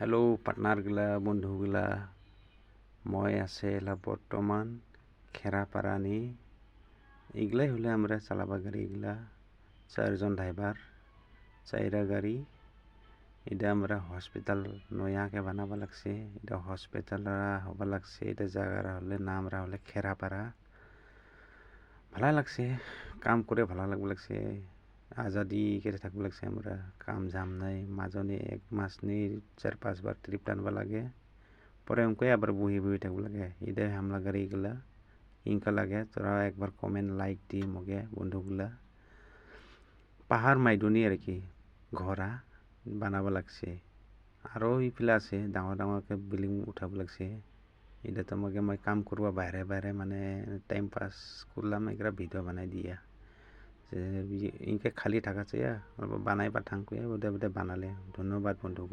hello' পার্টনারগুলা বন্ধুগুলা মই আছে এলা বর্তমান খেরাপারানি এগুলাই হলে আমরা চালাবা গাড়ি এগুলা 4 জন ড্রাইভার 4টা গাড়ি এটা আমরা হসপিটাল নয়াকে বানাবা লাগছে এটা হসপিটাল হবা লাগছে এটা জায়গার হলে নামরা হলে খেরাপারা ভালো লাগছে কাম করে ভালো লাগছে আজাদি কেটে থাকব লাগছে আমরা কাম জাম নাই মাজনে 1 মাসনি 4-5 বার ট্রিপ টানবা লাগে পরে উনকে আবার বহি থাকব লাগে ইদে হামলা গাড়ি গুলা ইনকা লাগে তোরা একবার কমেন্ট লাইক দি মগে বন্ধুগুলা পাহাড় মাইদুনি আর কি ঘরা বানাবা লাগছে আরো ইফালে আছে ডাঙৰ ডাঙৰকে বিল্ডিং উঠাব লাগছে এটা তো মগে মই কাম করবা বাইরে মানে টাইম পাস করলাম এগুলা ভিডিও বানাই দিয়া ইনকে খালি থাকাছে বানাইবা থাকবে বোধে বানালে ধন্যবাদ বন্ধুগুলা